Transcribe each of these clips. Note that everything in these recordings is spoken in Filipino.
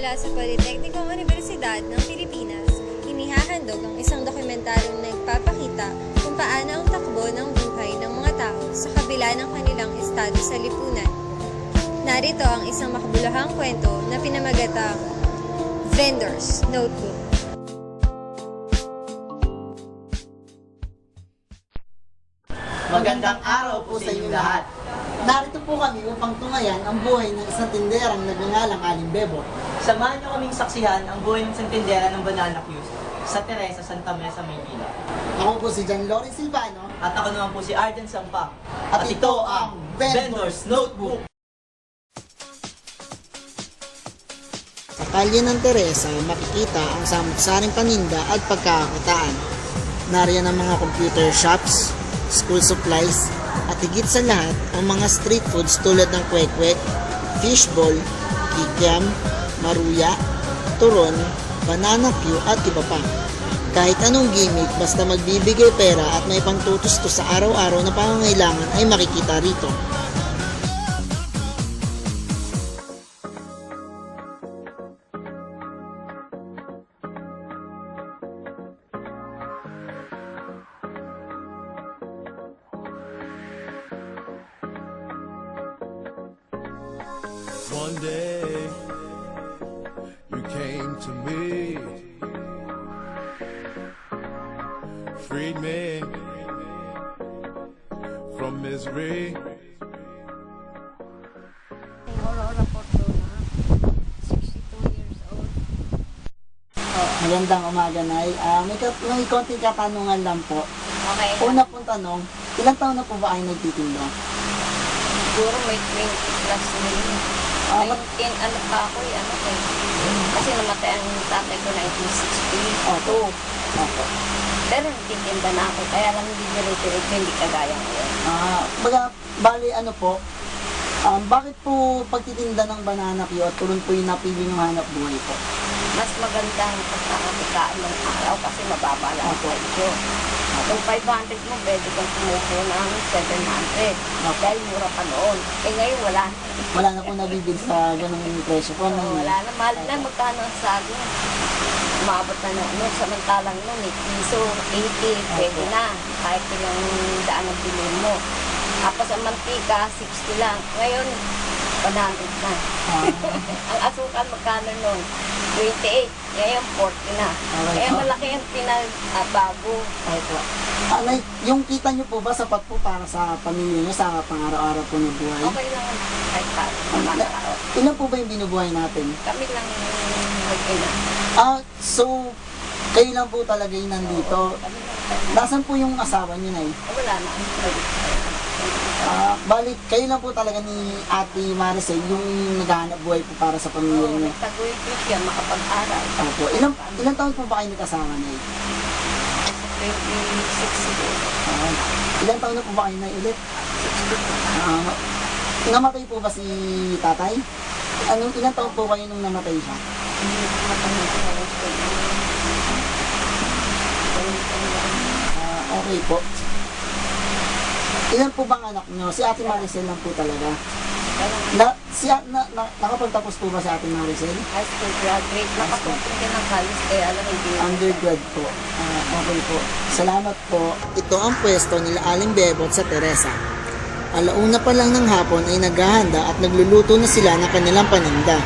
mula sa Politeknikong Universidad ng Pilipinas, inihahandog ang isang dokumentaryong nagpapakita kung paano ang takbo ng buhay ng mga tao sa kabila ng kanilang estado sa lipunan. Narito ang isang makabuluhang kwento na pinamagatang Vendor's Notebook. Magandang araw po sa inyo lahat. Narito po kami upang tungayan ang buhay ng isang tinderang nagngangalang Aling Bebot. Samahan niyo kaming saksihan ang buhay ng isang tindera ng Banana Q's sa Teresa, Santa Mesa, Maynila. Ako po si John Loren Silvano. At ako naman po si Arden Sampang. At ito ang Vendor's Notebook. Sa kalye ng Teresa, makikita ang samut-saring paninda at pagkakakitaan. Nariyan ang mga computer shops, school supplies, at higit sa lahat ang mga street foods tulad ng kwek-kwek, fishball, kikiam, maruya, turon, banana Q at iba pa. Kahit anong gimmick basta magbibigay pera at may pangtutustos sa araw-araw na pangangailangan ay makikita rito. One day you came to me, freed me from misery. Aurora Fortuna, 62 years old. Magandang umaga, Nay. May konting katanungan lang po. Okay. Una pong tanong, ilang taon na po ba kayo nagtitinda? Siguro may 20 plus na yun. Ah, 19, ano pa ako kasi namatay ang tatay ko 1960. Opo. Opo. Pero nagtitinda na ako, kaya lang hindi diretso, hindi kagaya ngayon. Bali ano po, bakit po pagtitinda ng banana Q at turon po yung napili ng hanap buhay po? Mas maganda ang pagkakakitaan ng araw kasi mababa lang ang Opo. presyo. Kung 500 mo, pwede kang kumukuha ng 700. Dahil mura pa noon. Eh ngayon wala na. Wala na po nabibig sa ganung presyo po. Wala na, mahal na, magkano ang saging. Umabot na noon, samantalang noon, piso, 80, pwede na. Kahit ilang daan ang bilhin mo. Tapos ang mantika, 60 lang. Ngayon, 100 na. Ang asukal, magkano noon? 28. Ngayon, 40 na. Kaya malaki ang pinagbago. Opo. Yung kita nyo po ba sapat po para sa pamilya nyo sa pang-araw-araw po ng buhay? Okay lang kahit paano. Ilan po ba yung binubuhay natin? Kami lang mag-ina. So, kayo lang po talaga yung nandito. Kami lang. Nasaan po yung asawa nyo, Nay? Wala na. Balik, kayo lang po talaga ni Ate Maricel yung naghahanap buhay po para sa pamilya Oo, nyo. nagtagulit ko siya makapag-aral. Opo. Ilang taon po ba kayo nagkasama, Nay? 26 siguro. Ilang taon na po ba kayo na ulit? Namatay po ba si tatay? Ilang taon po kayo nung namatay siya? Hindi ko matanong ko ngayon ko. Okay po. Ilan po bang anak nyo? Si Ate Maricel lang po talaga. Nakapagtapos po ba si Ate Maricel? High school graduate. Nakapunta ka ng college kaya alam hindi. Undergrad po. Okay po. Salamat po. Ito ang pwesto nila Aling Bebot sa Teresa. Alauna pa lang ng hapon ay naghahanda at nagluluto na sila ng kanilang paninda.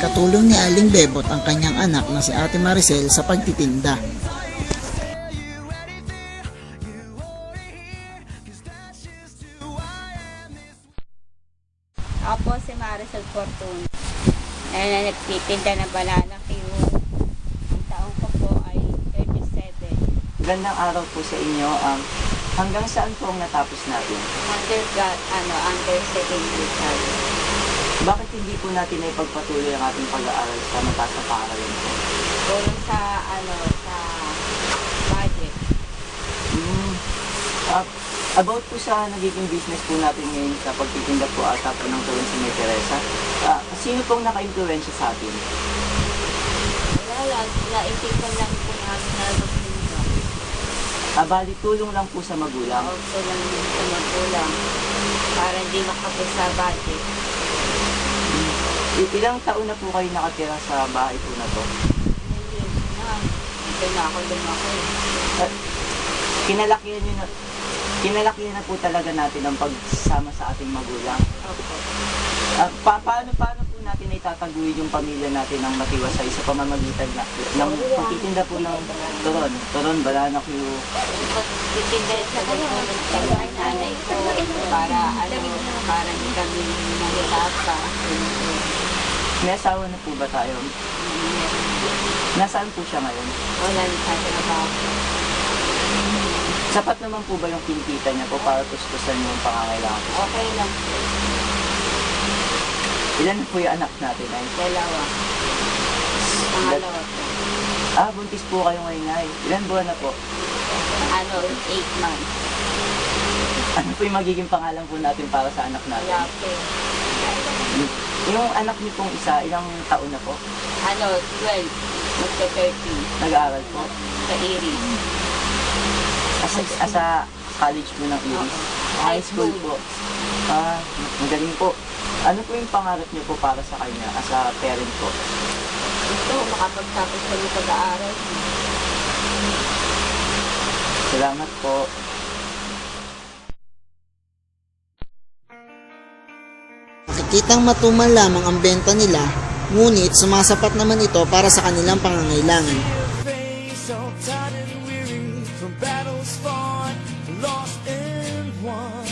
Katulong ni Aling Bebot ang kanyang anak na si Ate Maricel sa pagtitinda. Ako po si Maricel Fortuna. Nagtitinda ng banana Q. Ang taong ko po ay 37. Gandang araw po sa inyo. Hanggang saan po ang natapos natin? Under secondary college. Bakit hindi po natin ay pagpatuloy ang ating pag-aaral sa mataas na paaralan po? Kulang sa, sa budget. About po sa nagiging business po natin ngayon sa pagtitinda po ata po ng turon sa May Teresa, sino pong naka-influensya sa atin? Wala lang, naisipan lang po namin na magtinda. Bali, tulong lang po sa magulang. Ako lang sa magulang para hindi makapos sa budget. Ilang taon na po kayo nakatira sa bahay po na to? Hindi na, ito na ako lumaki. Kinalakihan na po talaga natin ang pagsama sa ating magulang. Opo. Paano po natin itataguyod yung pamilya natin ng matiwasay sa pamamagitan ng pagtitinda po ng turon, banana Q. Titinda sa tulong sa nanay ko para hindi kami mahirapa. May asawa na po ba tayo? Nasaan po siya ngayon? Wala na sa trabaho. Sapat naman po ba yung kinikita niya po para tustusan yung pangangailangan po? Okay lang po. Ilan na po yung anak natin ay? Dalawa. Pangalawa po. Buntis po kayo ngayon ay. Ilan buwan na po? 8 months. Ano po yung magiging pangalan po natin para sa anak natin? Wala po. Yung anak niyo pong isa, ilang taon na po? 12. Magka-13. Nag-aaral po? Sa Iris. Sa college po ng Iris? High school po? Magaling po. Ano po yung pangarap niyo po para sa kanya as a parent po? Gusto ko makapagtapos sa pag-aaral. Salamat po. Makikitang matumal lamang ang benta nila, ngunit sumasapat naman ito para sa kanilang pangangailangan. Face all tired and weary from battles fought, lost and won.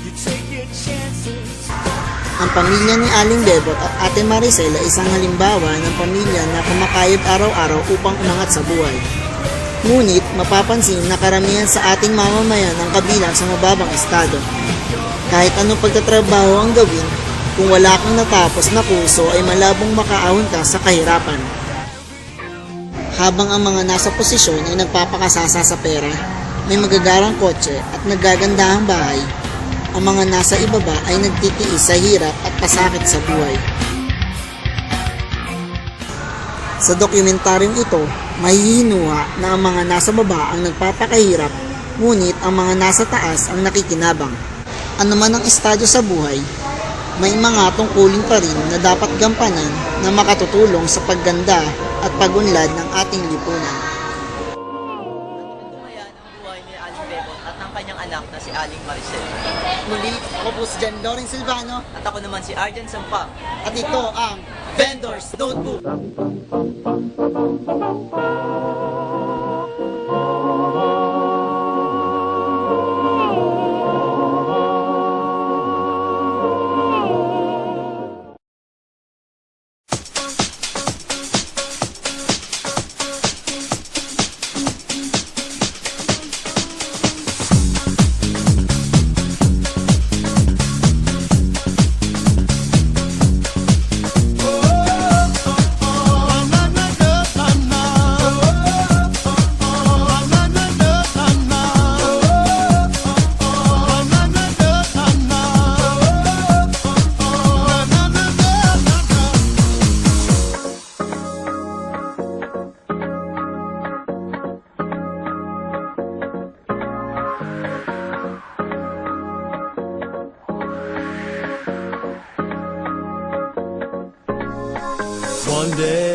You take your chances. Ang pamilya ni Aling Bebot at Ate Maricel ay isang halimbawa ng pamilya na kumakayod araw-araw upang umangat sa buhay. Ngunit mapapansin na karamihan sa ating mamamayan ang kabilang sa mababang estado. Kahit anong pagtatrabaho ang gawin, kung wala kang natapos na kurso ay malabong makaahon ka sa kahirapan. Habang ang mga nasa posisyon ay nagpapakasasa sa pera, may magagarang kotse at naggagandahang bahay, ang mga nasa ibaba ay nagtitiis sa hirap at pasakit sa buhay. Sa dokumentaryong ito, mahihinuha na ang mga nasa baba ang nagpapakahirap, ngunit ang mga nasa taas ang nakikinabang. Ano man ang estadyo sa buhay, may mga tungkulin pa rin na dapat gampanan na makatutulong sa pagganda at pagunlad ng ating lipunan. Ayan ang buhay ni Aling Bebot at ng kanyang anak na si Aling Maricel. Muli, ako po si Jan Loren Silvano At ako naman si Arjan Sampa. at ito ang Vendors Notebook! One day